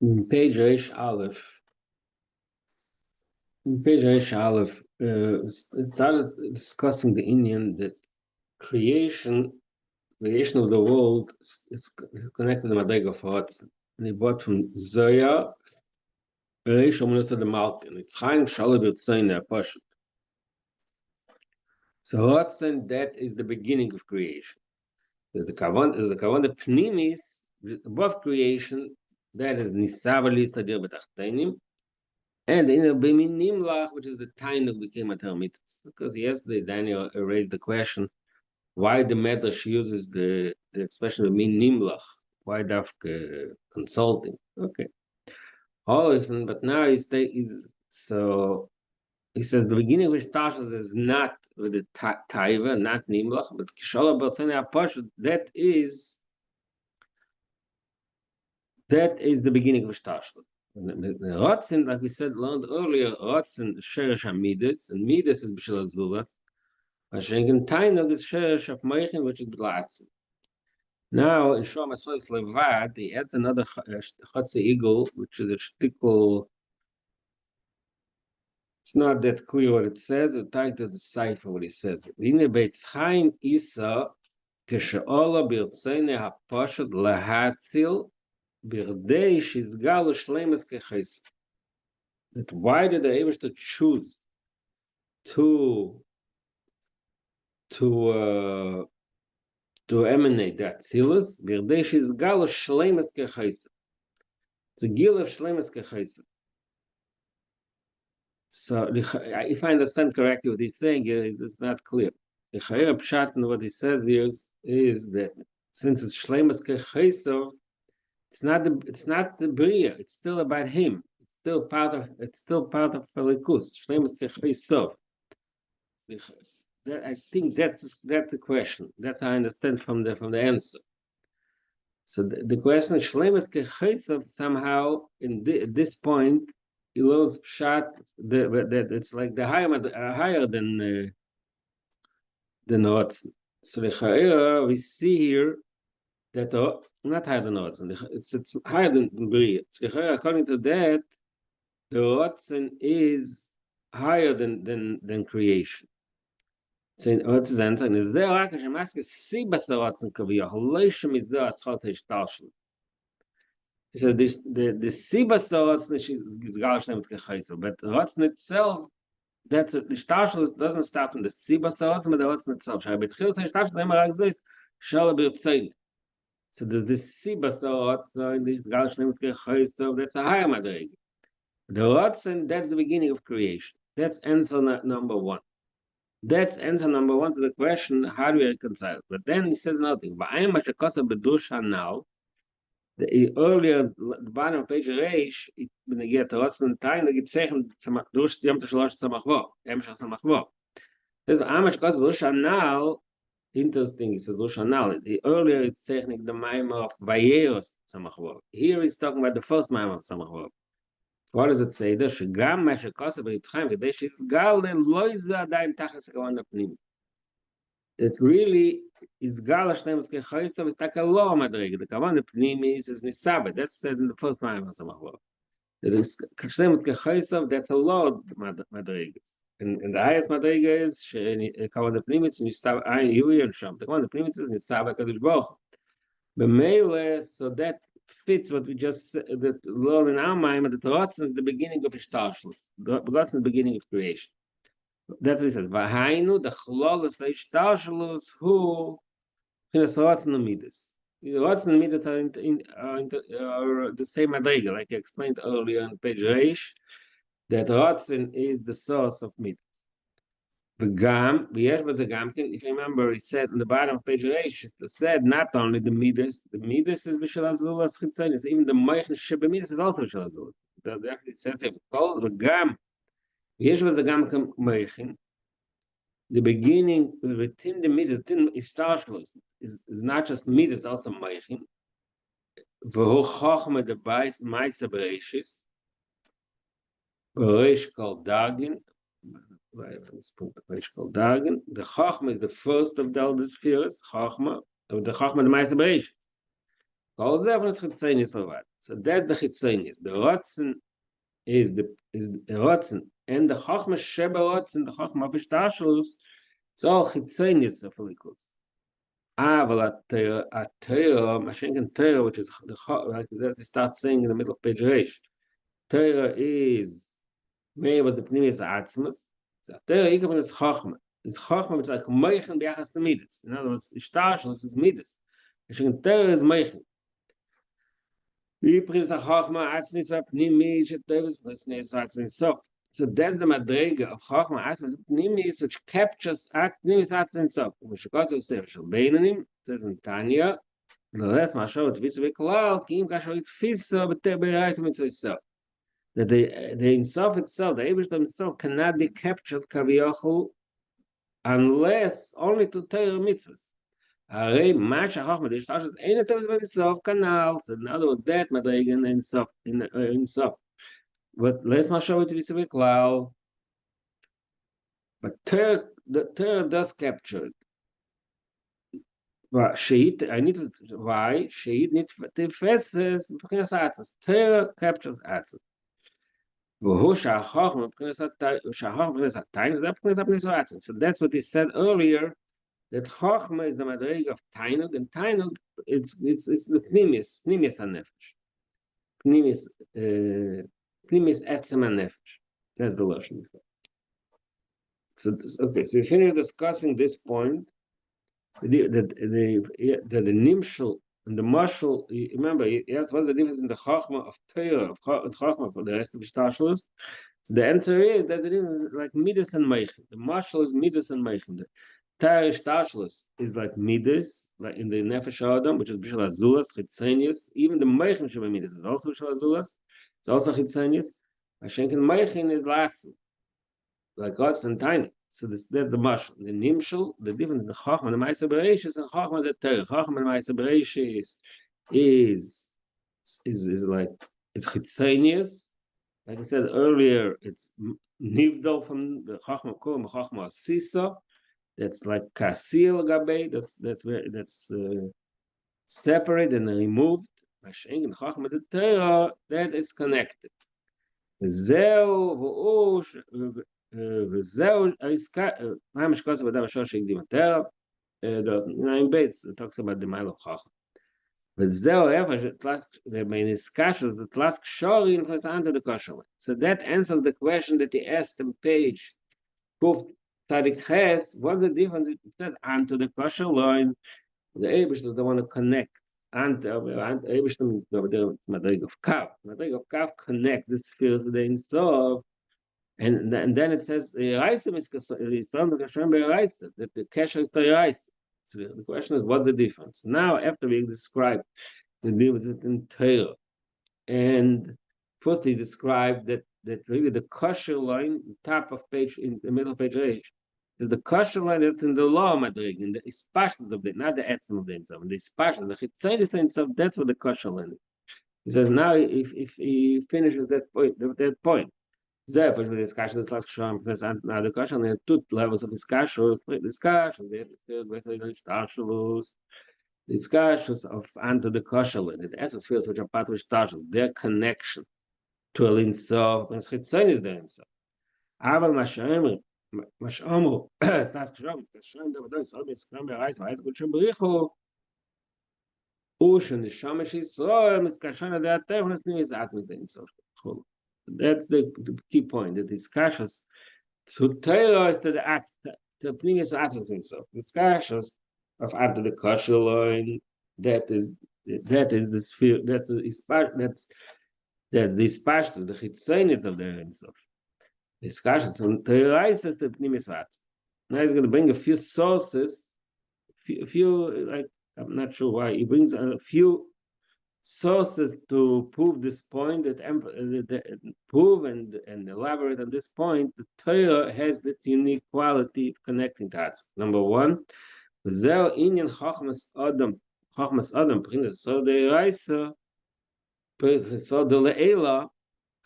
In page Reish Aleph, started discussing the Indian that creation of the world is connected to Madrega of Hot. And he brought from Zoya, Reish Omunasa the Malkin. It's Chaim Shalabit saying that Pashat. So Hotsen, that is the beginning of creation. The Kavan Pnimis, above creation, that is Nisavali Sadir B'Tachtenim. And in the Bimin Nimlach, which is the time that became a Talmitus. Because yesterday Daniel raised the question why the Medrash uses the expression of Min Nimlach, why Dafka consulting. Okay. But now he says the beginning of Ishtashas is not with the Taiva, not Nimlach, but Kishala Batzene Apashut, that is the beginning of Ishtashas. The Ratzin, like we said, learned earlier, Ratzin Sheresh HaMidas, and Midas is B'Shel HaZurat. Vashengen Tainug is Sheresh of Meichin, which is B'Latzin. Now, in Shom HaSvois Levad, he adds another Chatze Eagle, which is a shtickle. It's not that clear what it says. We'll try to decipher what he says. V'ine Beitz Chaim Isa, Keshe'ola B'Yirtzene HaPashad Lahatzil, Birdei Shizgal Shleimus Kechesed. That why did the Eibishter choose to emanate that Tzilus? Birdei Shizgal Shleimus Kechesed. It's a gil of Shleimus Kechesed. So, if I understand correctly what he's saying, it's not clear. The Chayir Pshat, what he says here is that since it's Shleimus Kechesed, it's not the Bria. It's still about him. It's still part of Felikus. Shleimus Kechesed. I think that's the question. That's how I understand from the answer. So the question is Shleimus Kechesed somehow at this point he learns Pshat that it's like the higher than Ratzin. So the Chayir we see here that not higher than Ratzin. It's higher than Bria. So according to that, the Ratzin is higher than creation. So what is the answer? Is there like a shemaske sibas Ratzin kaviyah loishem izah atchot hishtalshel. So the sibas Ratzin is gal shlemus kechayso, but Ratzin itself, that's the shtalshel doesn't stop in the sibas Ratzin, but the Ratzin itself. Shai betchilut hishtalshel nemer exist shala b'yotzein. So there's this sibas Ratzin, this gal shlemus kechayso, that's a higher madreg. The Ratzin, that's the beginning of creation. That's answer number one. That's answer number one to the question, how do we reconcile? But then he says nothing. Now, the earlier, the bottom of page Reish, when you get to Ratzin time, they get saying, durch Yom Teshalosh Samachvo, Emshach Samachvo. There's Amash Kos B'Dusha now, interesting, he says Dusha now. The earlier is saying the Maim of Vayeros Samachvo. Here he's talking about the first Maim of Samachvo. What does it say? That really is Gal Shleimus Kechayso is like a law madrega. The Kavan Pnimi is Nisabe. That says in the first time of Samachva. That is Shleimus Kechayso, that's a law madrega. And the highest madrega is Kavan Pnimi is Nisabe Ayin Yuri and Sham. The Kavan Pnimi is Nisabe Kadosh Baruch. B'meile, so that fits what we just said, that learn in our mind, that Ratzin is the beginning of Ishtashlus. Ratzin is the beginning of creation. That's what he says. V'hainu, the Chlolus Ishtashlus, who Chinas Ratzin and Midas. Ratzin and Midas are the same madriga, like I explained earlier on page Reish, that Ratzin is the source of Midas. The Gam, if you remember, he said in the bottom of page Reish, it said not only the Midas is B'Shel HaZulas Chitzonis, even the Meichin Sheba Midas is also B'Shel HaZulas. It says here, the Gam, the Gam Meichin, the beginning within the Midas, within Ishtashlos, is not just Midas, also Meichin. V'hu Chochma the Bais Maisa Bereishis, Reish called Dagin. The Chachma is the first of the spheres, Chachma, the Chachma the Ma'aser Bereish. All that is chitzonis levad. So that's the chitzonis. The rotzen is the rotzen, and the chachma sheba rotzen, the chachma v'shtashlus. It's all chitzonis of likus. But a Torah, Mashenken Torah, which is like that, start saying in the middle of page Reish. Torah is made with the pnimis atzmas. The Torah ikam is chachma. It's chachma, which is like meichen b'yachas to midas. In other words, ishtashlus is midas. Mashenken Torah is meichen. The pnimis chachma atzmis v'pnimis shetevis pnimis atzmis. So that's the madrega of chachma atzmis pnimis, which captures pnimis atzmis. So which goes to say, Beinanim says in Tanya. The last mashal at vis v'klal kim kasher fisa b'teberais mitzvah. That the insof itself, the Eibishter himself, cannot be captured kaviyachol unless only to Torah mitzvahs. Arei masha chachma d'ishtashus ein tevis b'insof kanal. So in other words, that madregen insof insof. But last mashal at vis v'klal. But the Torah does capture it. I need to why Shehit need to faces because Torah captures atzes. So that's what he said earlier. That Chochma is the madrig of Tainug, and Tainug it's the pnimis hanefesh, pnimis etzem hanefesh. That's the lashon. So okay, so we finished discussing this point. The nimshal and the mashal. Remember, yes, what's the difference in the chachma of Torah of chachma for the rest of the shtashlos? So the answer is that it is like midas and meichen. The mashal is midas and meichen. The Torah shtashlos is like midas, like in the nefesh adam, which is bishul azulas chitzenius. Even the meichen sheba midas is also bishul azulas. It's also chitzenius. Hashenken meichen is latzel, like God's and tiny. So that's the mashal. The nimshal, the difference in the chachma and the ma'aser bereishis and chachma the Torah. Chachma and ma'aser bereishis is like it's chitzenius. Like I said earlier, it's nivdal from the chachma kulam chachma sisa. That's like kasil gabe. That's separate and removed. Mashenk and chachma the Torah that is connected. Zeu v'ush. וזהו העסקה, מה המשקוס עבודה בשור שהקדים יותר, in base, it talks about the mile of chacham. וזהו איפה בין עסקה שזה תלס קשורים נכנס onto the kosher line. So that answers the question that he asked on page Tarik Ches, what's the difference between onto the kosher line? The Eibishter don't want to connect. Eibishter means the Madrig of Kav. Madrig of Kav connect the spheres with the Insof. And then it says that the kasher is Torah. So the question is, what's the difference? Now, after we describe the difference in Torah, and first he described that really the kosher line, top of page in the middle of page 8, is the kosher line that's in the law madrig, in the ispashtas of it, not the etzem of the insav, the ispashtas, the chitzayis insav, that's what the kosher line is. He says now, if he finishes that point. There, for the discussion, the last show present now the question, there are two levels of discussion. Discussions of under the kosher, the essence fields which are part of the their connection to a linsof, and chitzon is there inside. Aber mashomru, task show, showing the voice of this camera rise, rise, good shembrichu. Ocean, the shamash is so, miskashana, the attention is at with the insof. That's the key point. The discussions to Torah is to the previous answers. So discussions of after the kosher line. That is the sphere. That's the pashtus, the chitzonis of the Ensof. Discussions on Torah is the previous answer. Now he's going to bring a few sources. A few like I'm not sure why he brings a few sources to prove this point, that prove and elaborate on this point. The Torah has this unique quality of connecting to us. Number one, Zeo Inyan Chachmas Adam, Prince Sod Reisa, Prince Sod Leila,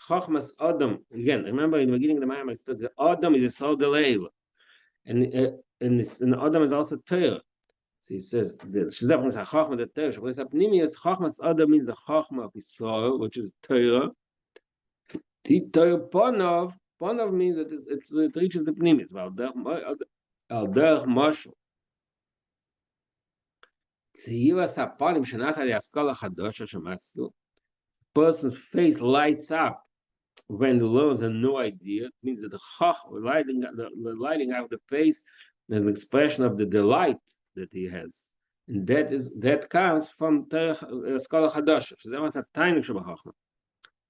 Chachmas Adam. Again, remember in the beginning of the Ma'amar, the Adam is a Sod Leila, and Adam is also Torah. So he says the Chachma the Torah. Chachmas other means the Chachma of Yisrael, which is Torah. The Torah Ponov means that it reaches the Pnimis. Al derech mashal. Tziyuva saponim shenas al yaskala chadosha shemaslu. Person's face lights up when he learns a new idea. It means that the lighting out of the face is an expression of the delight that he has, and that comes from Yaskala chadosha. That was a tiny shabachachma.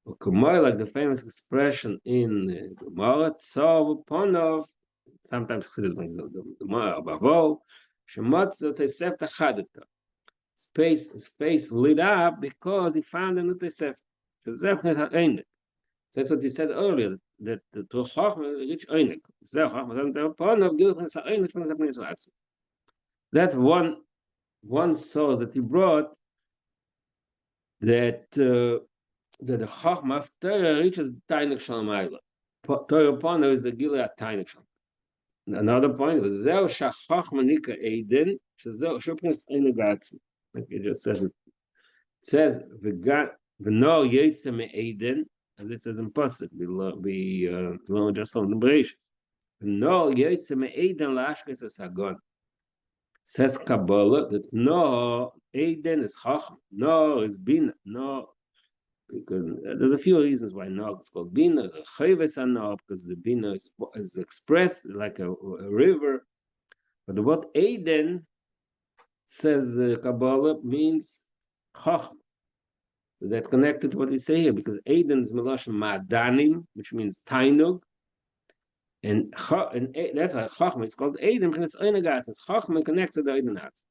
Like the famous expression in Gemara, Tzov Ponov. Sometimes Chassidus brings the Gemara Bavo. Shemotza Tesef Tachadita. His face lit up because he found a new Tesef. That's what he said earlier, that the Chachma reach Einik. That's one source that he brought, that the Chachma of Torah reaches Tainik Shalom. Torah Pono is the Gilead Tainik Shalom. Another point was Zeu Shachachma Nika Eiden, Shazeu Shupnis Einig. Like it just says it. It says V'no Yetze Me Eiden, as it says in Pasuk, we learn just on the Bereshis. V'no Yetze Me Eiden Lashkes Asagon. Says Kabbalah that no Eiden is Chacham, no is Bina, no. Because there's a few reasons why Nog is called Bina. The Chayves are Nog because the Bina is expressed like a river. But the word Eden, says Kabbalah, means Chacham. So that's connected to what we say here, because Eden is Melashon Ma'adanim, which means Tainug. And that's why Chacham is called Eden, because it's Einagatz. It's Chacham connects to the Eidenatz.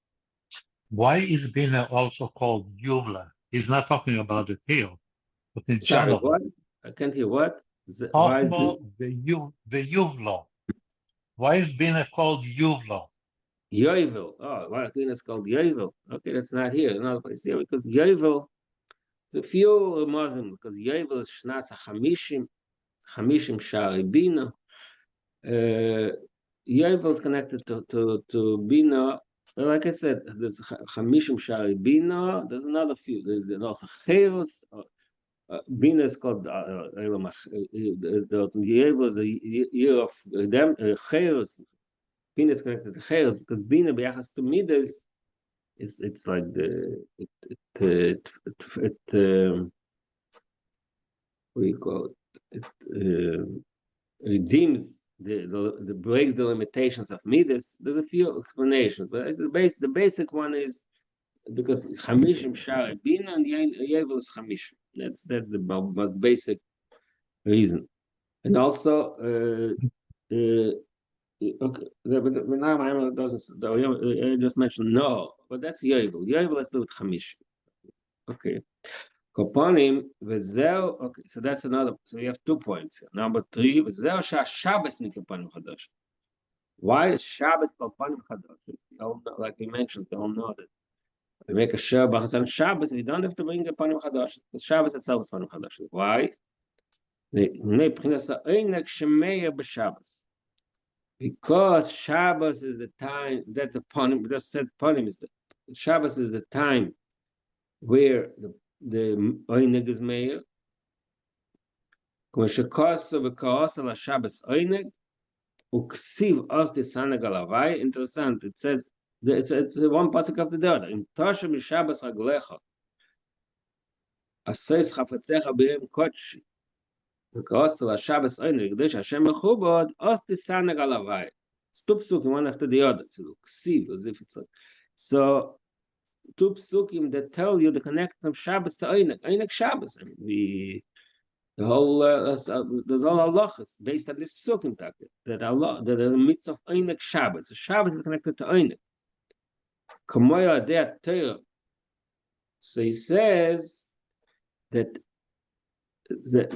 Why is Bina also called Yuvla? He's not talking about the tail. But in Sorry, general, what? I can't hear what? Why is the Yuvlo? Why is Bina called Yuvlo? Yovel. Oh, why is called Yovel? Okay, that's not here. Another place here, because Yovel, there's a few Muslim, because Yovel is Shnas Chamishim Shari Bina. Yovel is connected to Bina. Like I said, there's Chamishim Shari Bina. There's another few. There's also Cheros. Bina is called the Yovel is the year of them. Cheros. Bina is connected to Cheros because Bina b'yachas to Midas it's like what do you call it? It redeems the breaks the limitations of Midas. There's a few explanations, but the basic one is because Chamishim Shari Bina and Yovel is Chamishim. That's the most basic reason, and also. Okay, but now I doesn't. I just mentioned no, but that's Yovel. Yovel, let's do it Chamish. Okay. Koponim v'zeu. Okay, so that's another. So you have 2 points. Number 3, v'zeu Shabbos nikaponim chadash. Why is Shabbos koponim chadash? Like we mentioned, they all know that we make a Shabbos on Shabbos. We don't have to bring a ponim chadash. The Shabbos itself is ponim chadash. Why? Because Shabbos is the time, that's a ponim, we just said ponim is the Shabbos is the time where the oineg is meir. Shabbos oineg uksiv os the sanag alavai. Interessant. It says it's one pasuk after the other. In Tosha Shabbos raglecha aseis chafetzecha b'yom kodshi. Because of Shabbos Oineg, Gdesh Hashem Mechubod, Osti Sanag Alavai. It's 2 psukim, one after the other. So, ksiv, as if it's like. So, 2 psukim that tell you the connection of Shabbos to Oineg. Oineg Shabbos. I mean, the whole, there's all halachas based on this psukim that Allah, that in the midst of Oineg Shabbos. So Shabbos is connected to Oineg. Kamoya Adeh Torah. So he says that.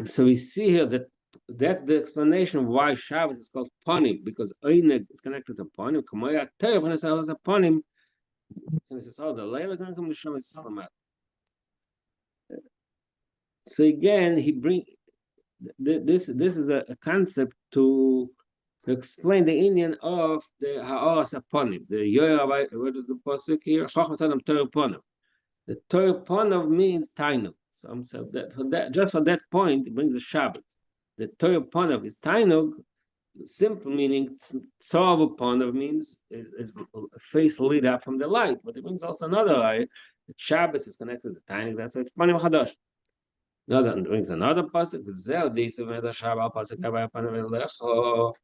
So we see here that that's the explanation why Shabbos is called Ponim, because Oineg is connected to Ponim. Kamoya Torah when it's a Ponim, and it's all the Leila going to come to Shabbos Salamat. So again, he bring this is a concept to to explain the Indian of the Ha'aras Aponim. The Yoyer, what is the pasuk here? Chachmas Adam Torah Ponim. The Torah Ponim means Tainuk. Some say that for that, just for that point, it brings a Shabbat. The Torah Ponim is Tainuk. Simple meaning, Tzav Ponim means is a face lit up from the light. But it brings also another light. The Shabbos is connected to Tainuk. That's why it's Ponim Chadash. Another brings another pasuk. Zel Disav Meda Shabbat pasuk Havai Ponim Elecho.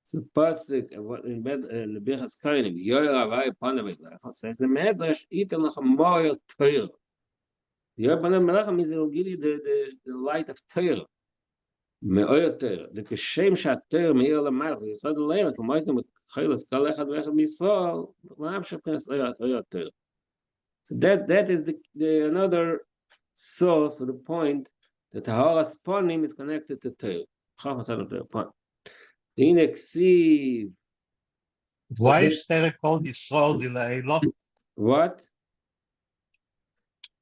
So pasuk in the Birchas Kohanim, Yoyer Havai Ponim Elecho says the Medrash Item Lechem Moyer Torah. Yoyer Ponim Elecho means it will give you the light of Torah. מאור תורה, וכשם שהתורה מאיר למעלה ויסוד עליהם, כמו הייתם חילת כל אחד ואחד מישראל, מה שכנס אור תורה. So that is the another source of the point that the Ha'aras Ponim is connected to Torah. Chachmas Adam Torah Ponim. הנה כסיב. Why is Torah called Yisrael Dile'elo? What?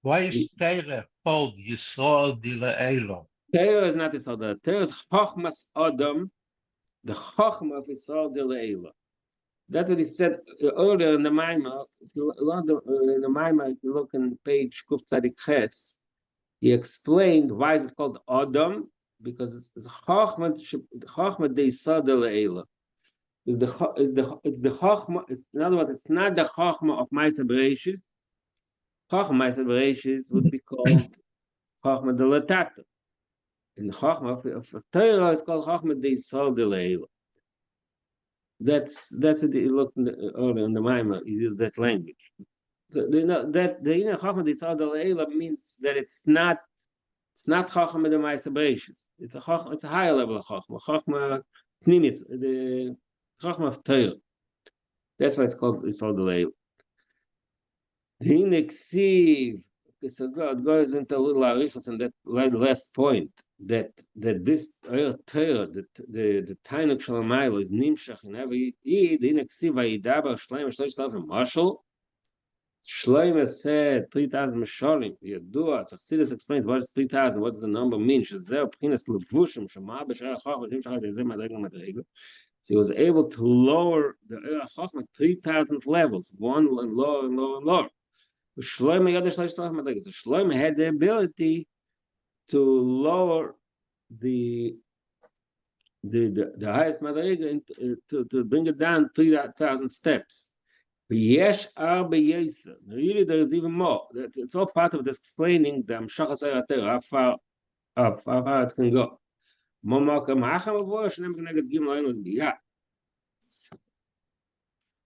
Why is Torah called Yisrael Dile'elo? Torah is not Yisrael. Torah is Chachmas Adam, the Chachma of Yisrael Dile'elo. That's what he said earlier in the Maimah. If you look in page Kuf Tzadik Ches, he explained why is it called Adam, because it's Chachma de Yisrael Dile'elo. It's the Chachma. In other words, it's not the Chachma of Ma'aseh Bereshis. Chachma Ma'aseh Bereshis would be called Chachma de Latata. In the Chachma of Torah, it's called Chachma de Yisrael Dile'elo. That's what he looked earlier in the Maimah. He used that language. So that the inner Chachma de Yisrael Dile'elo means that it's not Chachma de Ma'aseh Bereshis. It's a higher level of Chachma. Chachma Pnimis, the Chachma of Torah. That's why it's called Yisrael Dile'elo. Hine Ksiv. So God goes into a little arichas on that last point that this Torah, the Tainuk Shalamaylo is nimshach in every Eid. Hine Ksiv Vayidaber Shleim 3,000 Mashal. Shlomo said 3,000 Mashalim. Yadua. Tzachsidus explains what is 3,000. What does the number mean? Shezeh Pchinas Levushim Shema B'Shar Chachma Nimshach Yezeh Madrega Madrega. So he was able to lower the Eira Chachma 3,000 levels, one and lower and lower and lower. Shlomo had the ability to lower the highest Madrega to bring it down 3,000 steps. Yesh Arba Yesa. Really, there is even more. It's all part of this explaining the Amshachas Eira how far it can go.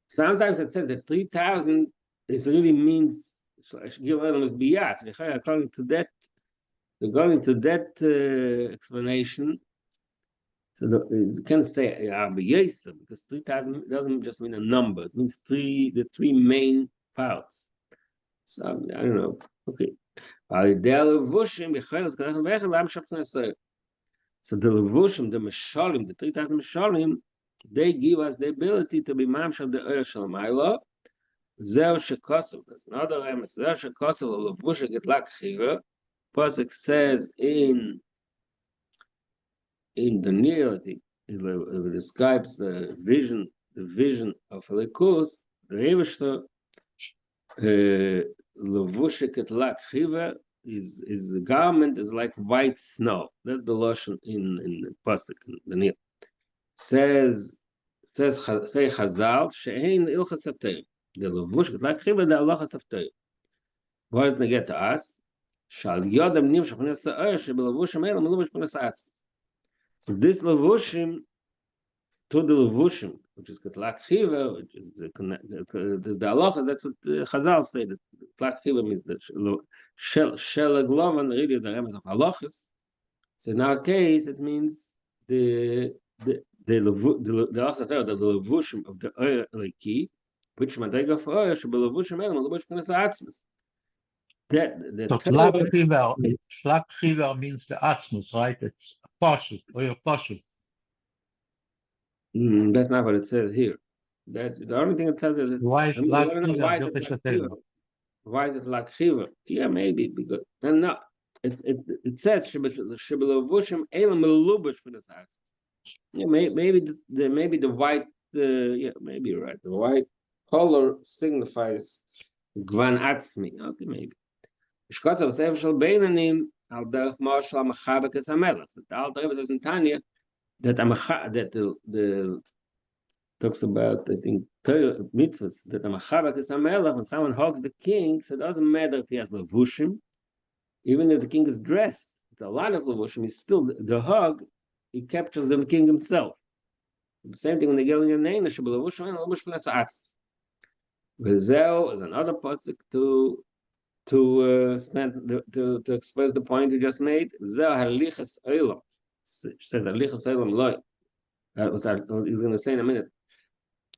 Sometimes it says that 3,000 is really means according to that explanation. So you can't say because 3,000 doesn't just mean a number. It means the three main parts. So I don't know. Okay. So the levushim, the meshalim, the 3,000 meshalim, they give us the ability to be mamshal the Eir Shalamaylo. Zer shekotel. There's another emes. Zer shekotel levusha getlak chiva. Pasuk says in the Nil, it describes the vision of Elikus. The Eivishter levusha getlak chiva. His garment is like white snow. That's the lotion in the pasuk in the Nil. Say Chazal she'ein ilchas haTorah. The levush getlak chiva the halachas of Torah. What does it get to us? Shal yodam nimshach p'nei ha'or shebelevushim elam melubash p'nei ha'atzmos. So this levushim to the levushim, which is getlak chiva, which is the halachas. That's what Chazal say. That getlak chiva means that shelag lovan really is a remez of halachas. So in our case, it means the levushim of the Eir Eliki, which madrega for Eir shebelevushim elam melubash p'nei ha'atzmos. So Shlak Chiver means the Atzmus, right? It's a Pashut, or your Pashut. That's not what it says here. The only thing it says is why is Shlak Chiver? Why is it like Chiver? Yeah, maybe because no. It says shebelevushim elam melubash p'nei ha'atzmos. Yeah, maybe the white. Yeah, maybe you're right. The white color signifies gvan atzmi. Okay, maybe. Shkot of sefer shel beinanim al derech marshal amachabek es hamelach. So the Alter Rebbe says in Tanya that the talks about, I think, mitzvahs, that amachabek es hamelach, when someone hugs the king, so it doesn't matter if he has levushim, even if the king is dressed. A lot of levushim is still the hug. He captures the king himself. The same thing when they get in your name, the levushim and levushim as atzmos. V'zeo is another pasuk to express the point you just made. Zeh halichas olam. It says halichas olam loy. He's going to say in a minute.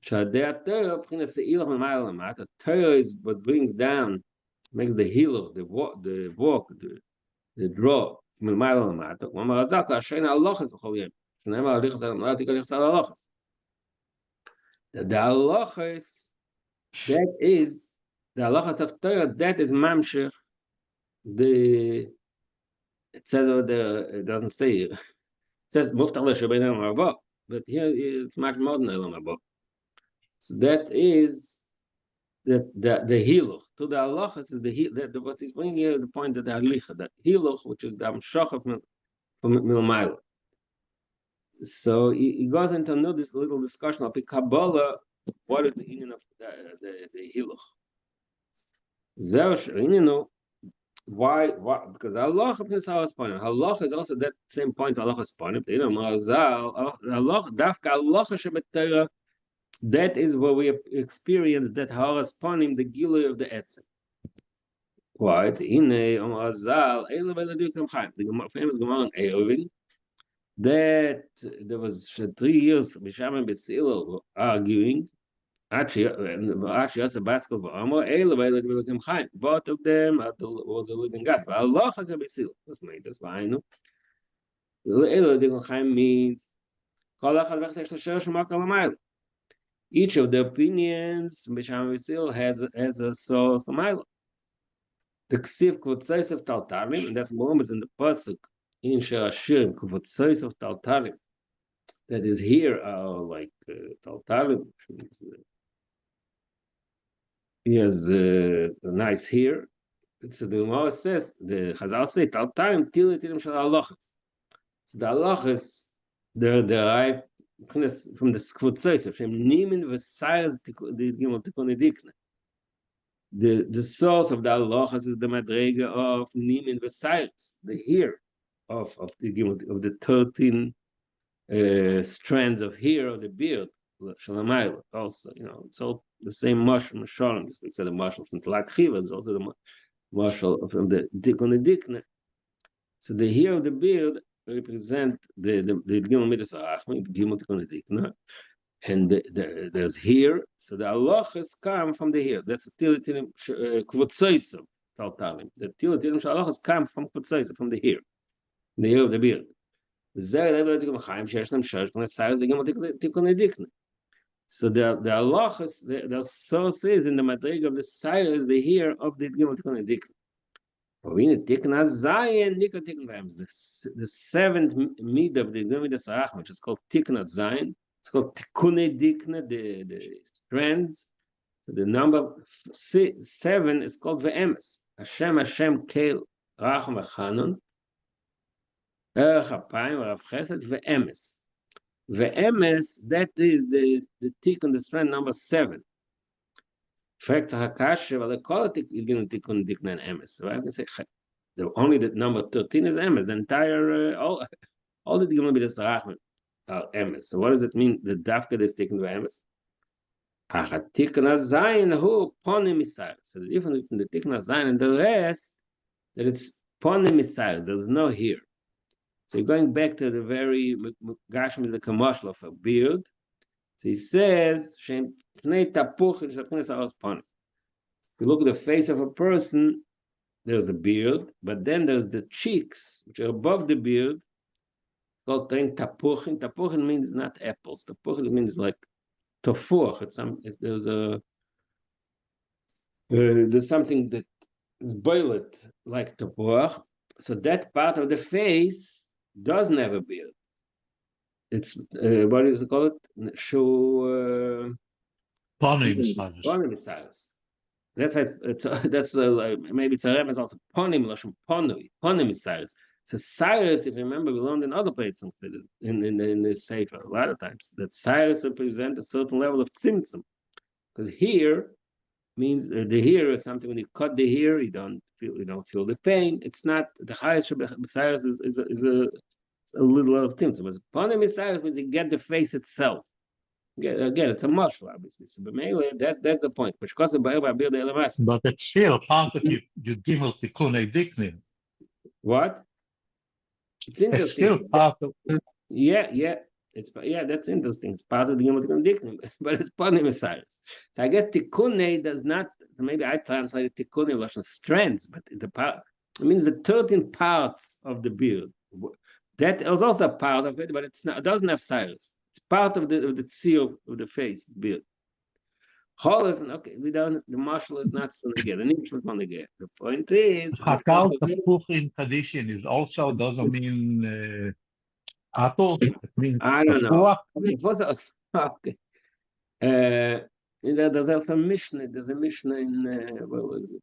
Shadei Torah b'chinas se'ilach m'mayla lamata. Torah is what brings down, makes the hilach, the walk, the draw m'mayla lamata. Wamar Hazal k'ashein halachas b'chol yom. Shneimar halichas olam loy tikol halichas halachas. The halachas, that is the halachas of Torah. That is mamshech. It says over there, it doesn't say it. It says muftach l'shebein elam haba, but here it's much more than elam haba. So that is the hiluch. To the halachas is the what he's bringing here is the point that the halicha, that hiluch, which is the amshach from milmayla. So he goes into this little discussion of Kabbalah. What is the meaning of the hiluch? Why? Because Allah is also that same point. Allah is point. That is where we experience that Allah is ponim, the gilui of the etzem. Right? The famous Gemara in Eruvin, that there was 3 years Bisham and Basil arguing. Actually, a basket for Amor, both of them was a living God. But Allah can be sealed. That's made. That's why I know. Means each of the opinions which has a source. The ksiv kvotzeis of Taltalim, and that's moments in the pasuk in Shirashirim kvotzeis of Taltalim. That is here, like Taltalim. He has the nice here. So the Gemara says, the Chazal say, Taltalim tilitirim shel halachas. So the halachas, they're derived from the skvutzos of Shem Nimin v'sayas tikun edikna. The source of the halachas is the madrega of Nimin v'sayas, the hair of the 13 strands of hair of the beard. Shalamayla also, it's all the same mashal mashalim. They said the mashal from Tlak Chiva is also the mashal from the Dikun Dikne. So the hair of the beard represent the Gimel Midas Arachmi, the Gimel Dikun Dikne, and there's hair. So the halachas come from the hair. That's the Tilatilim Kvotzoisav Taltalim. The Tilatilim halachas come from Kvotzoisav, from the hair of the beard. So the halachas, the source is in the madrig of the sire is the hair of the Gimel Tikkun Dikna. The 7th mid of the Gimel Sarach, which is called Tiknat Zayin, it's called Tikkun Dikna, the strands. So the number 7 is called Ve'emes. Hashem Kel Rachum Echanun Chapayim Rav Chesed Ve'emes. Ve'emes, that is the tikkun, the strand number 7. Fact hakashe, well, the quality is going to tikkun dikna and emes. So I can say only the number 13 is emes. The entire all the tikkun be the sarach are emes. So what does it mean? The dafka is taken by emes. Tikkun zayin hu ponim misayil. So the difference between the tikkun zayin and the rest, that it's ponim misayil. There's no here. So you're going back to the very Gashmi is the commercial of a beard. So he says, if you look at the face of a person, there's a beard, but then there's the cheeks, which are above the beard, called tapuchin. Tapuchin means not apples. Tapuchin means like tofuch. There's something that is boiled like tapuch. So that part of the face doesn't have a beard. It's what do you call it? Shiur. Ponim Cyrus. That's that's maybe it's a reference also Ponim Lashon Ponui. Ponim Cyrus. So Cyrus, if you remember, we learned in other places in this sefer a lot of times that Cyrus represents a certain level of tzimtzum, because here means the hair is something when you cut the hair, you don't feel the pain. It's not the highest Cyrus is a little of tzimtzum. But Ponim Cyrus means you get the face itself. Again, it's a marshal, obviously. So, but mainly that's the point. Which causes by beer the elements. But it's still part of you gimel tikunei diknim. What? It's interesting. It's still part of. Yeah. That's interesting. It's part of the gimel tikunei diknim, but it's Ponim Cyrus. So I guess tikunei does not. Maybe I translated tikunei lashon strands, but it means the 13 parts of the beard. That is also a part of it, but it doesn't have Cyrus. It's part of the tzio of the face beard. Okay, we don't. The marshal is not so negated. The nimsh is not negated. The point is, Hakal tapuch in tradition is also doesn't mean apples. It means I don't know. Okay. There's also a Mishnah. There's a Mishnah in what was it?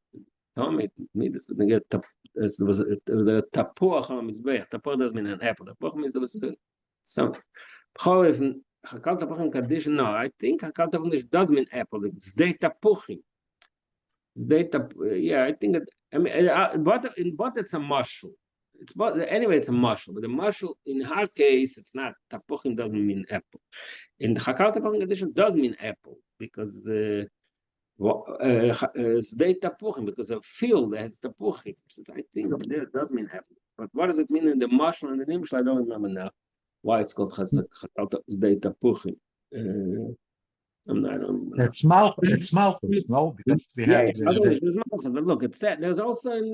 Tommy, me this would get was the tapuach on mizbeach. Tapuach doesn't mean an apple. Tapuach means there was some. No, I think Hakal Tapuchim does mean apple. It's Zdei Tapuchim. Yeah, I think it. I mean, but it's a mushel. Anyway, it's a mushel. But the mushel in her case, it's not. Tapuchim doesn't mean apple. In the Hakal Tapuchim condition does mean apple because Zdei Tapuchim, because a field that has Tapuchim. So I think over there it does mean apple. But what does it mean in the mushel and the nimshal? I don't remember now. Why it's called Zdei Tapuchim. It's malchus, no? Because we have there's malchus. But look, it's said there's also in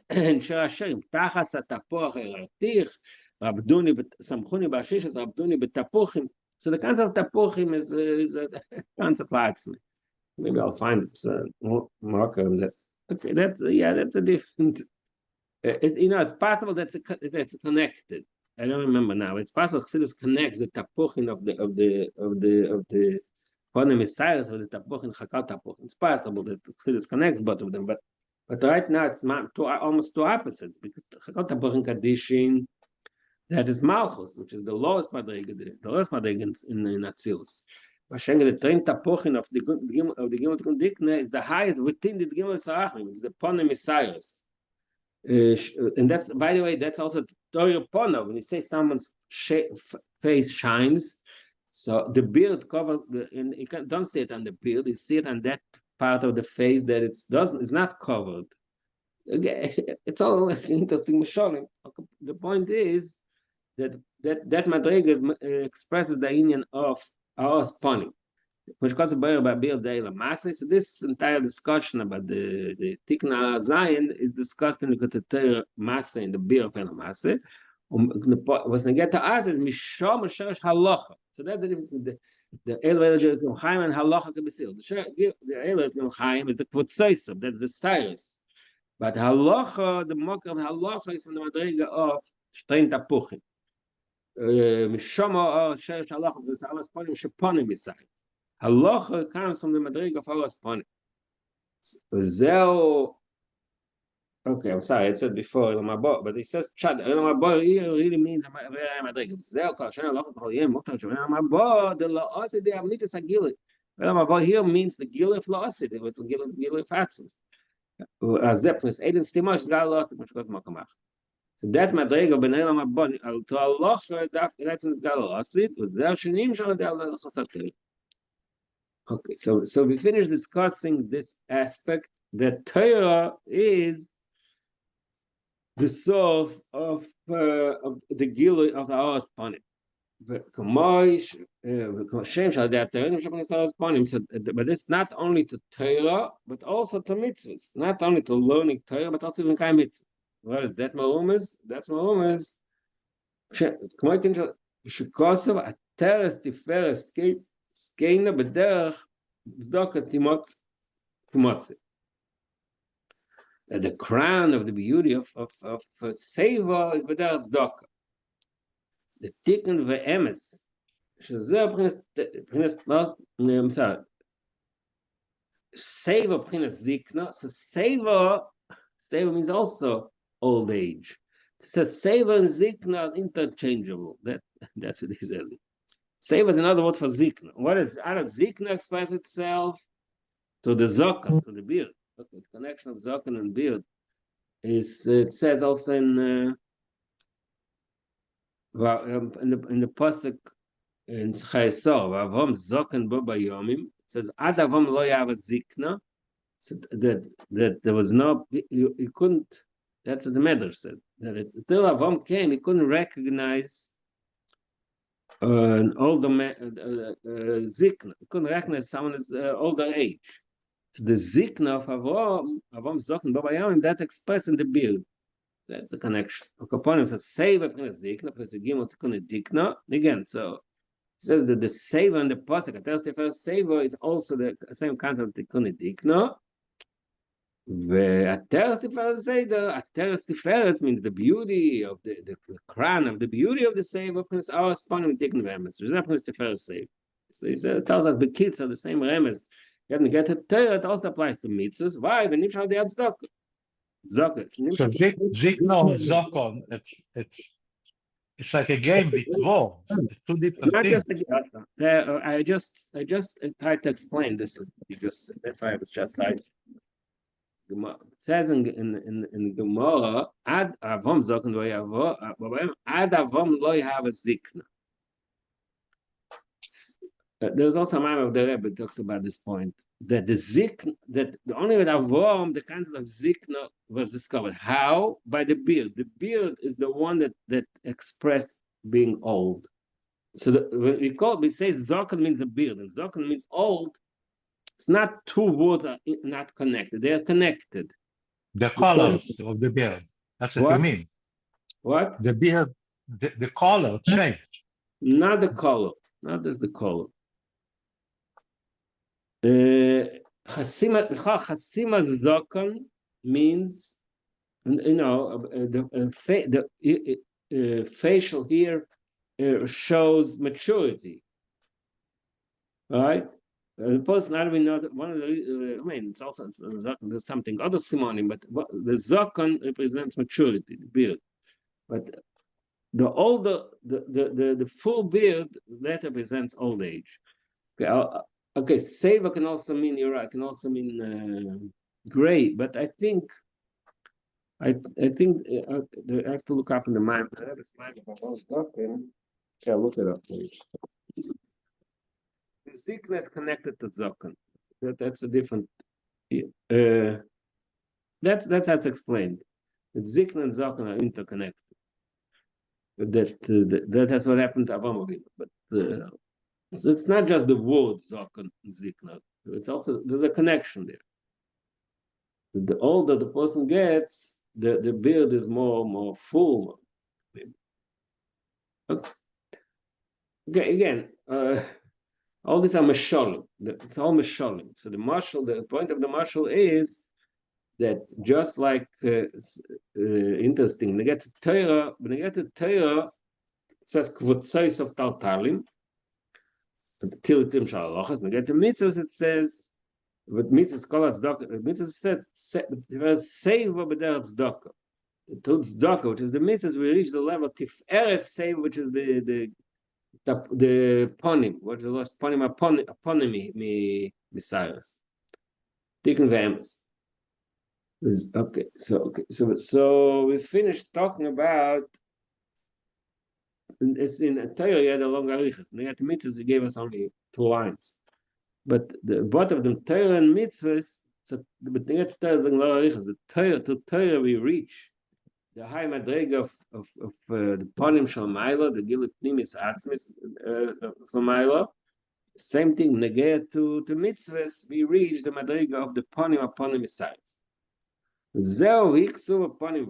Shirashim Tachas Tapuch Eratich Rabduni Samchuni Bashish Rabduni Betapuchim. So the concept of Tapuchim is a concept lacks me. Maybe I'll find it marker that. Okay, that's a different. It's possible that's connected. I don't remember now. It's possible Chassidus connects the tapuchin of the Ponim Cyrus with the tapuchin Hakal tapuchin. It's possible that Chassidus connects both of them, but right now it's almost two opposites because Hakal tapuchin kadishin that is Malchus, which is the lowest madrega, the lowest madrega in Atzilus. Vashenga the train tapuchin of the Gimel Dikne is the highest within the Gimel Sarachim. It's the Ponim Cyrus. And that's, by the way, that's also Torah Pono. When you say someone's face shines, so the beard covered, and you don't see it on the beard, you see it on that part of the face that is not covered. Again, it's all interesting. The point is that Madrega expresses the union of our spawning. Which calls about beard daily masse. So this entire discussion about the Tikna Zion is discussed in the Koteter Masse in the beard of El Masse. Was negate to us is Mishom Sheresh Halacha. So that's the difference. The Eloel Chaim and Halacha can be sealed. The Eloel Chaim is the Kvotzoisav. That's the Cyrus. But Halacha, the mock of Halacha is from the Madrega of Shtein Tapuchim. Mishom Sheresh Halacha is Alas Ponim Sheponim beside. Halacha comes from the Madrega of Alas Ponim. Okay, I'm sorry, it said before Elamabor, but it says Chad. Elamabor here really means Madrega. Elamabor, the La'asid, they have Nitas Agili. Elamabor here means the Gil of La'asid, with the Gil of Atzis. Zepnis, Aiden Stimash, Gal La'asid, which goes Makamach. So that Madrega, Ben Elamabor, to Halacha, that is Gal La'asid, with Zer Shinim Shalad al Chasatri. Okay, so we finished discussing this aspect that Torah is the source of the Gilui of the Aras Panim. But it's not only to Torah, but also to mitzvahs. Not only to learning Torah, but also to L'Kayim mitzvahs. What is that? That's Marumas. Shekosov Ateres Tiferes Skeina B'derech Zdaka Timotzi. The crown of the beauty of Seva is B'derech Zdaka. the tikkun ve'emes, שזה מבחינת, בסדר, seva מבחינת zikna, so seva means also old age. It says seva and zikna are interchangeable. That's what he said. Seva is another word for zikna. What is, how does zikna express itself? To the zokan, to the beard. Okay, the connection of zokan and beard is, it says also in the pasuk in Chaysor, Vavom zokan bo bayomim. It says ad avom lo yav zikna. So that there was no, you couldn't. That's what the Medrash said. That until Avam came, he couldn't recognize an older man, zikna. He couldn't recognize someone's older age. So the zikna of Avam zokan bo bayomim, that expressed in the beard. That's the connection. Okaponim says seva p'chinas zikna, p'chinas gimel tikkun dikna. Again, so it says that the seva and the pasuk, Ateres Tiferes seva, is also the same concept of tikkun dikna. Ateres Tiferes means the beauty of the crown of the beauty of the seva. P'chinas aros ponim tikkun v'emes. There's not p'chinas Tiferes seva. So he said, it tells us the kids are the same remes. You have to get a Torah. It also applies to mitzvahs. Why? When you the tzedakah. So zikna and zokon, it's like a game with words. It's two different things. I just tried to explain this. That's why I was just like, it says in Gemara, ad avom zokon lo yavo, ad avom lo yavo zikna. There's also a man of the Rebbe talks about this point, that the zikna, that only with avom the concept of zikna was discovered. How? By the beard. The beard is the one that expressed being old. So when we say zokon means the beard, and zokon means old. It's not two words are not connected. They are connected. The colors of the beard. That's what you mean. What? The beard, the color changed. Not the color. Not just the color. Chasima zokon means, the facial here shows maturity, right? The person, I don't know, one of the, it's also there's something other simonim, but the zokon represents maturity, the beard. But the older, the full beard, that represents old age. Okay, seva can also mean, you're right, can also mean gray, but I think I have to look up in the mind. I have a slide about those doctrine. Okay, I'll look it up, please. The zikna connected to zokon. That's a different. That's how it's explained. The zikna and zokon are interconnected. That's what happened to Avraham Avinu. But it's not just the word zokon and zikna. It's also, there's a connection there. The older the person gets, the beard is more full. Okay, again, all these are mashalim. It's all mashalim. So the point of the mashal is that just like interesting, when you get to Torah, it says kvutzos of taltalim. Tilitim shalachas. When you get to mitzvahs, it says, but mitzvahs call it tzedakah. Mitzvahs says seva b'derech tzedakah. To tzedakah, which is the mitzvahs, we reach the level tiferes seva, which is the ponim. What the last ponim aponymy Cyrus. Tikkun ve'emes. Okay, so we finished talking about. It's in Torah. You had a long arichas. When you got the mitzvahs, he gave us only 2 lines. But both of them, Torah and mitzvahs. So, but the Torah to Torah we reach the high madrega of the ponim shel Maila, the gilut pnimis atzmis from Maila. Same thing, negea to mitzvahs, we reach the madrega of the ponim besides. The ponim.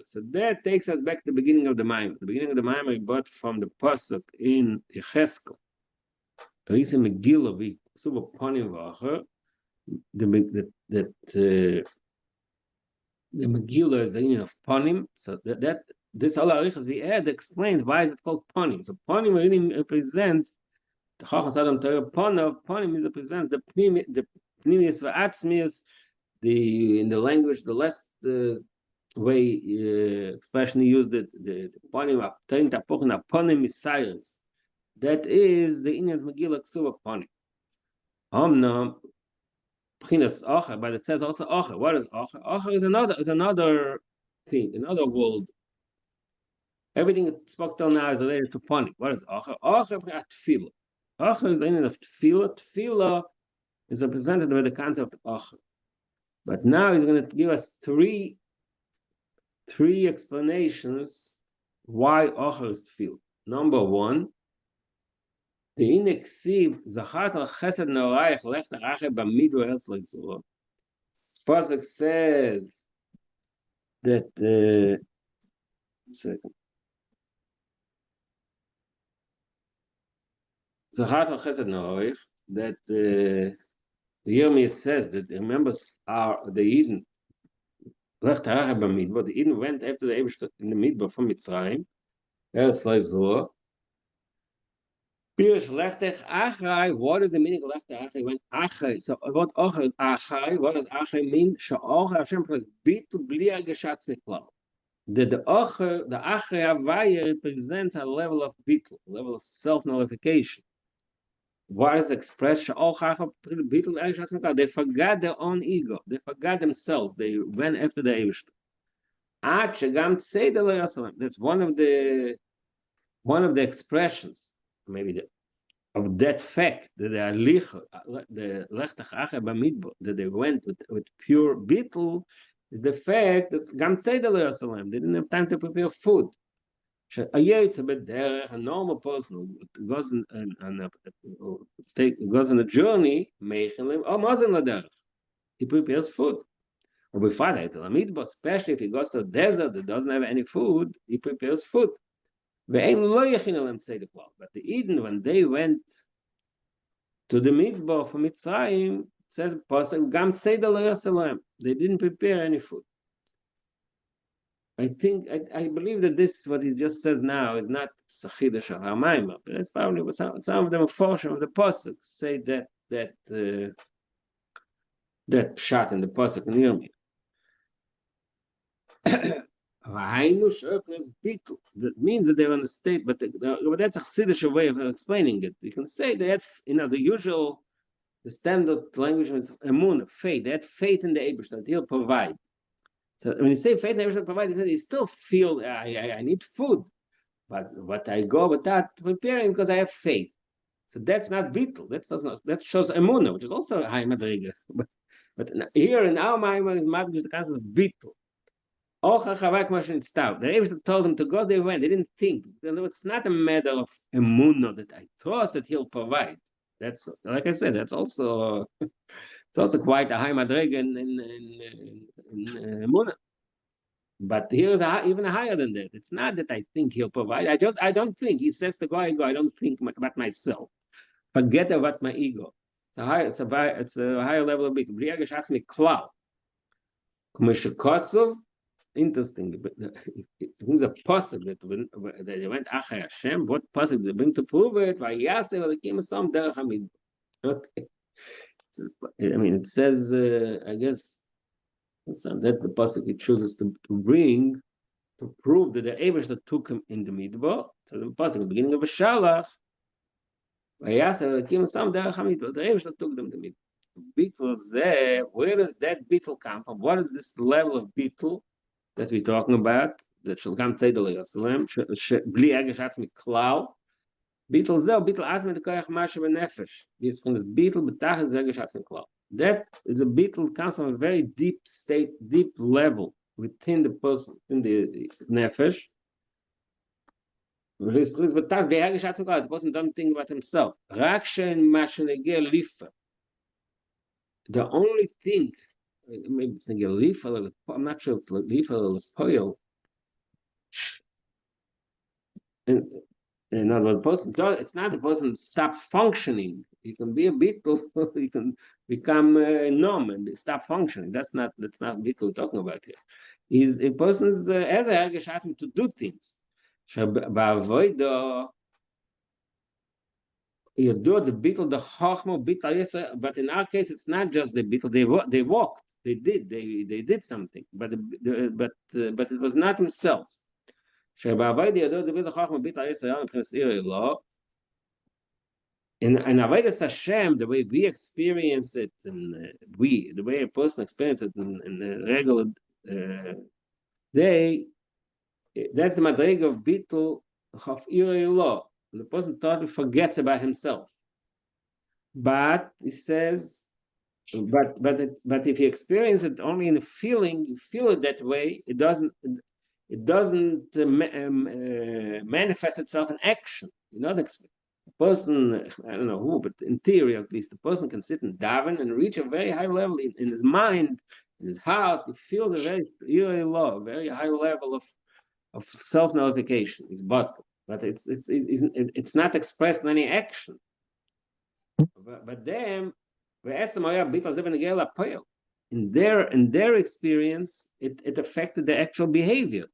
So that takes us back to the beginning of the Maimon. The beginning of the Maimon we bought from the pasuk in Yecheskel. The Megillah is the union of ponim. So that this all arichas we add explains why it's called ponim. So ponim really represents the Chachas Adam Torah ponim represents the pnimius v'atzmius, in the language, the last way expression used the ponim aptein tapochen aponim misayres. That is the inyan Megillah Ksuva ponim. Omnam Pchinas Ocher, but it says also Ocher. What is Ocher? Ocher is another thing, another world. Everything that spoke till now is related to ponim. What is Ocher? Ocher is tefillah. Ocher is the inyan of tefillah. Tefillah is represented by the concept of Ocher. But now he's going to give us three explanations why Ocher is tefillah. Number one, the inexiv zachat al chesed noraich lech tarache b'midbar else leizor. Pasuk says that second. Zachat al chesed noraich, that the Yirmiyah says that the members are the Eden. Lech tarache b'midbar. The Eden went after the Eibishter in the midbar from Mitzrayim. Else leizor. What is the meaning of lechtech achai? When achai, so what achai? What does achai mean? She'ocher Hashem plus bitul bli agashat miklal. The achai avaya represents a level of bitul, a level of self-nullification. What is expressed? She'ocher bitul agashat miklal. They forgot their own ego. They forgot themselves. They went after the Eibishter. That's one of the expressions. Maybe of that fact that the lechtach achai b'midbar, that they went with pure bittul, is the fact that gam tzeder lo yasalem, they didn't have time to prepare food. A normal person goes on a journey, he prepares food. Especially if he goes to a desert that doesn't have any food, he prepares food. But the Eden, when they went to the midbar from Mitzrayim, it says they didn't prepare any food. I believe that this, what he just says now, is not Sachidash or Hamaima, but it's probably what some of the Meforshim of the Pasuk say that pshat in the Pasuk in Yirmiyah. That means that they're in a state, but that's a Chassidish way of explaining it. You can say that the standard language is emunah, faith. They had faith in the Eibishter that he'll provide. So when you say faith in the Eibishter provide, you still feel I need food, but I go without preparing because I have faith. So that's not bittul. That shows emunah, which is also a high madriga. But here in our mind is the concept of bittul. The Eibishter told them to go, they went. They didn't think. It's not a matter of emunah that I trust that he'll provide. That's, like I said, that's also it's also quite a high madrega in emunah. But here's even higher than that. It's not that I think he'll provide. I don't think. He says to go, I go. I don't think about myself. Forget about my ego. It's a higher level of it. Interesting. It's a pasuk that they went achar Hashem. What pasuk does it bring to prove it? Okay. I mean, it says, I guess, that the pasuk it chooses to bring to prove that the Eibishter took him in the midbar. It says in the pasuk, the beginning of a shalach, the Eibishter took them to midbar. Because where does that bittul come from? What is this level of bittul that we're talking about? That shall come to the Jerusalem, bli agashat miklal. Bittul atzmi dekoyach masha benefesh. This from this bittul betachas agashat miklal. That is a bittul comes from a very deep state, deep level within the person, in the nefesh. The person doesn't think about himself. The only thing, maybe think a leaf, I'm not sure if it's a leaf or a poil. In other words, it's not the person stops functioning You can be a bittul, you can become numb and stop functioning. That's not bittul we're talking about here. Is a person's as a geschaffen to do things. You do the bittul, the chachma bittul, but in our case, it's not just the bittul. They walked. They did something, but it was not themselves. In Avodas Hashem, the way we experience it, and the way a person experiences it in the regular day, that's the madrig of bittul of law. The person totally forgets about himself. But he says, but if you experience it only in a feeling, you feel it that way. It doesn't manifest itself in action. You know, the person, I don't know who, but in theory at least, the person can sit and daven and reach a very high level in his mind, in his heart. He feels a very low, very high level of self-nullification. But it's not expressed in any action. But then, in their experience, it affected the actual behavior.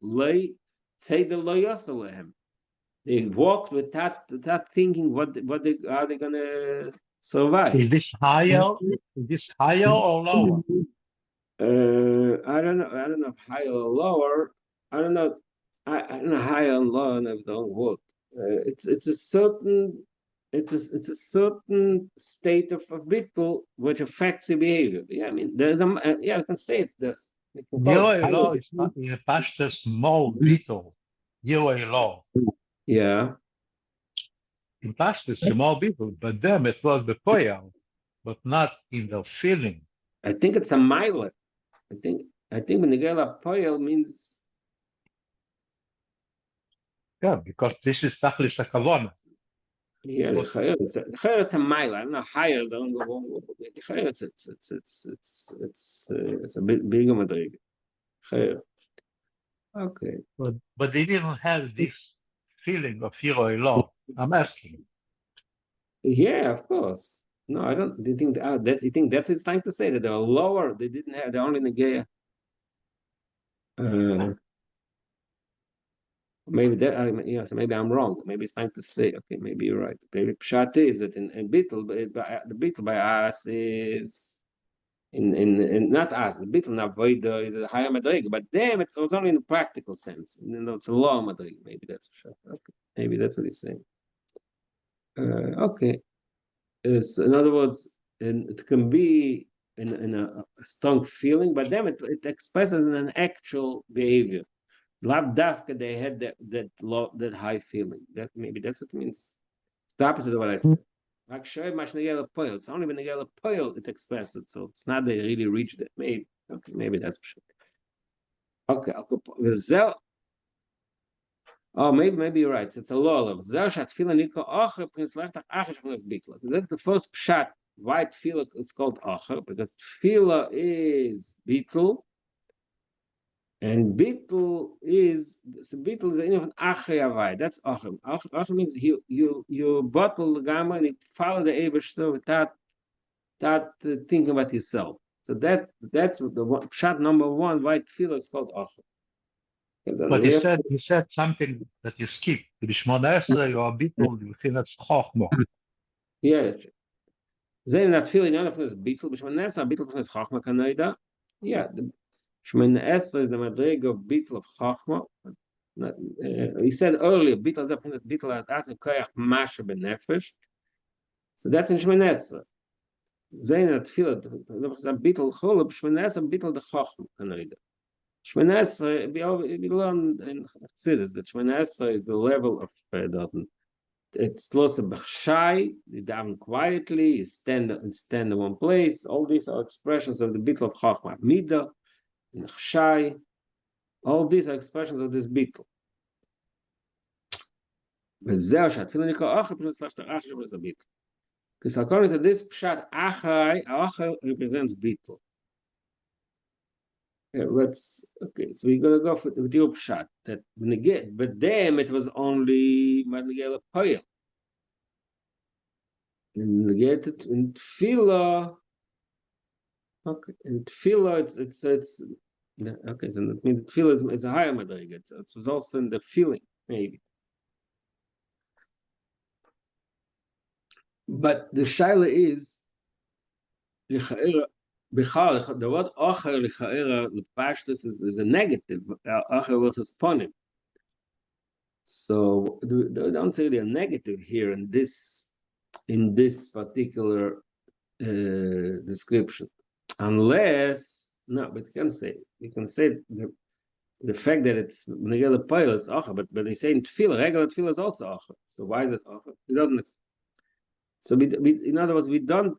They walked with that thinking how they gonna survive. Is this higher? Or lower? I don't know if higher or lower. I don't know. I don't know higher and lower. And I don't work. It's a certain state of bittul which affects your behavior. Yeah, I mean, there's I can say it. Yirei law is not in Pashtus small bittul. Yirei law. Yeah. In Pashtus small bittul, but them it was bekoyal, but not in the feeling. I think it's a mile. I think Benegela Poyel means. Yeah, because this is Tachlis HaKavona. Yeah, it's a mile. I don't know higher. I don't go. It's a bit bigger madrig. Okay. But they didn't have this feeling of Yirei law. I'm asking. Yeah, of course. No, I don't. They think that. You think that's it's trying to say that they were lower. They didn't have. They only negaya. Maybe that. Yes, maybe I'm wrong. Maybe it's trying to say. Okay, maybe you're right. Maybe pshat is that in bittul, the bittul by us is in not us. The bittul navoida is a higher madrig, but them it was only in the practical sense. It's a lower madrig. Maybe that's pshat. Okay, maybe that's what he's saying. Okay. So in other words, it can be in a strong feeling, but then it expresses in an actual behavior. Lav dafka, they had that high feeling. That maybe that's what it means. It's the opposite of what I said. It's only when they get a poil it expresses it, so it's not they really reached it. Maybe okay, maybe that's true. Okay, I'll go. Oh, maybe you're right. It's a law of Zershat Fila Nika Acher Prince Lechtach Acher Prince Bikla. That's the first pshat. Why Fila is called Acher? Because Fila is Bitl, and Bitl is even Acher Yavai. That's Acher. Acher means you bottle the gamma and you follow the Ebershter without thinking about yourself. So that's the pshat number one. Why Fila is called Acher. But he said something that you skip. B'shmona esrei you are bittul b'chinas chochma. Yeah. זה נתחיל עניין לפני ביטל, בשמונה עשרה ביטל לפני חכמה כנראה. Yeah, שמונה עשרה is the madrig of ביטל of חכמה. He said earlier, ביטל זה לפני ביטל עצם כוח משהו בנפש. So that's in שמונה עשרה. זה נתחיל, זה ביטל חולה, בשמונה עשרה ביטל דה חכמה כנראה. שמונה עשרה, we learn in Chassidus that שמונה עשרה is the level of it's lost b'chshai, you daven quietly, you stand in one place. All these are expressions of the bittul of chachma. Mida, and chshai, all these are expressions of this bittul. Because according to this pshat, achar represents bittul. Okay, so we're gonna go with your pshat that but them it was only madligel poyel. And get it in tefillah. Okay, in tefillah, it's okay. So that means tefillah is a higher madriga. It was also in the feeling, maybe. But the shaila is the word acher lichaera the pashtus is a negative. Acher versus ponim. So don't say they're negative here in this particular description, unless but you can say the fact that it's regular pile is acher, but they say in tefillah regular tefillah is also acher. So why is it acher? It doesn't. So we in other words, we don't.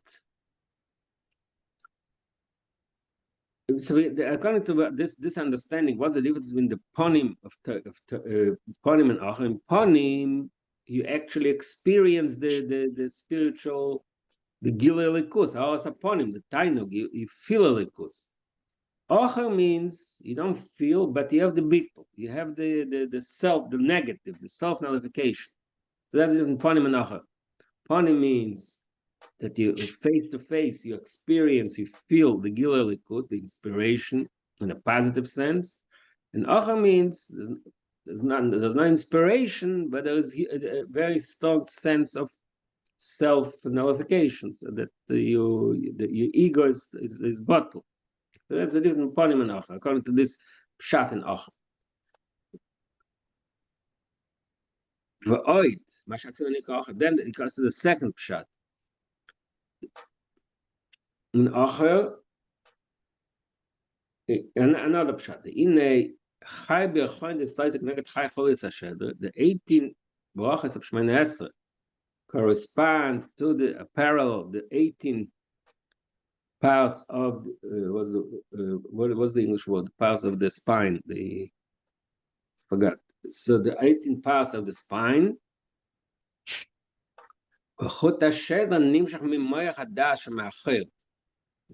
So according to this understanding, what's the difference between the ponim of ponim and acher? In ponim, you actually experience the spiritual, the gilui elikus. How is a ponim? The tainug, you feel elikus. Acher means you don't feel, but you have the bittul. You have the self, the negative, the self nullification. So that's in ponim and acher. Ponim means that you face to face, you experience, you feel the gilui elikus, the inspiration in a positive sense. And acher means there's no inspiration, but there is a very strong sense of self nullification, so that your ego is bottled. So that's a different ponim and acher, according to this pshat in acher. Then it comes to the second pshat. In acher, another pshat. In a chai be'achoin des taisek neget chai cholis hasheder, the 18 brachas of Shemona Esrei correspond to the parallel, the 18 parts of what was the English word? Parts of the spine. Forgot. So the 18 parts of the spine.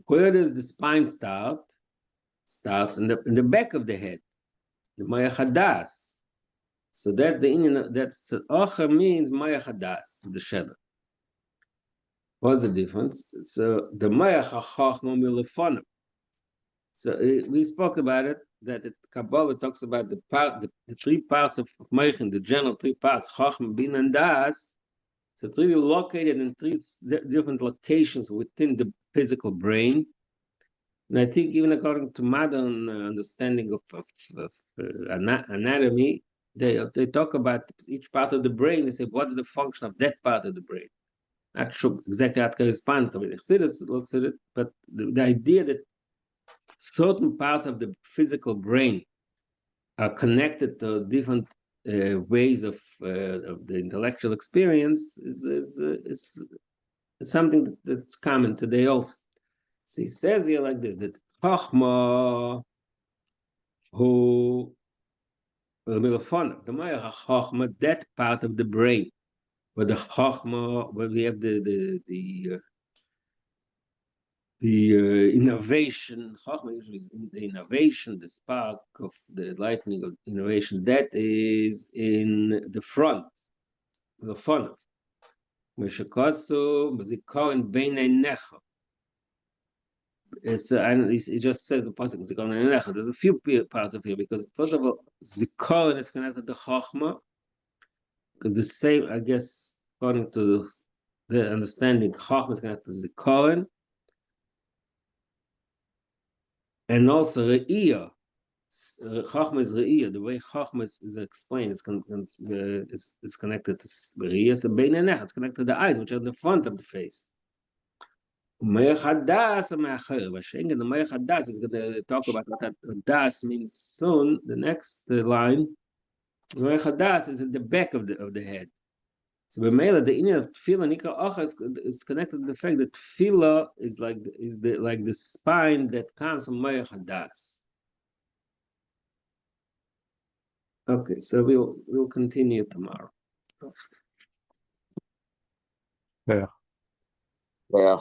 Where does the spine start? Starts in the back of the head, the moach hadas. So that's the Indian. That's acher means moach hadas, the sheder. What's the difference? So the moach hachachma milefonim. So we spoke about it, that Kabbalah talks about the 3 parts of Meichen, the general 3 parts, Chachma, Bin, and Das. So it's really located in 3 different locations within the physical brain. And I think even according to modern understanding of anatomy, they talk about each part of the brain. They say, what's the function of that part of the brain? Not sure exactly how it corresponds to it. Chassidus looks at it, but the idea that certain parts of the physical brain are connected to different ways of the intellectual experience is something that's common today also. So he says here like this, that Chachma, who the Chachma, that part of the brain, where the Chachma, where we have the innovation, Chachma usually is the innovation, the spark of the lightning of innovation, that is in the front, the funnel. And it just says the pasuk. There's a few parts of here, because first of all, Zikaron is connected to Chachma, because the same, I guess, according to the understanding, Chachma is connected to Zikaron, and also Re'iyah. Chachma is Re'iyah. The way Chachma is explained is connected to Re'iyah. So Bein Einech, it's connected to the eyes, which are the front of the face. Moach hadas me'acher. Vashenga, the moach hadas is going to talk about what das means soon. The next line, moach hadas is at the back of the head. So b'meila, the inyan of tefillah nikra acher is connected to the fact that tefillah is like the spine that comes from moach hadas. Okay, so we'll continue tomorrow. Yeah. Yeah.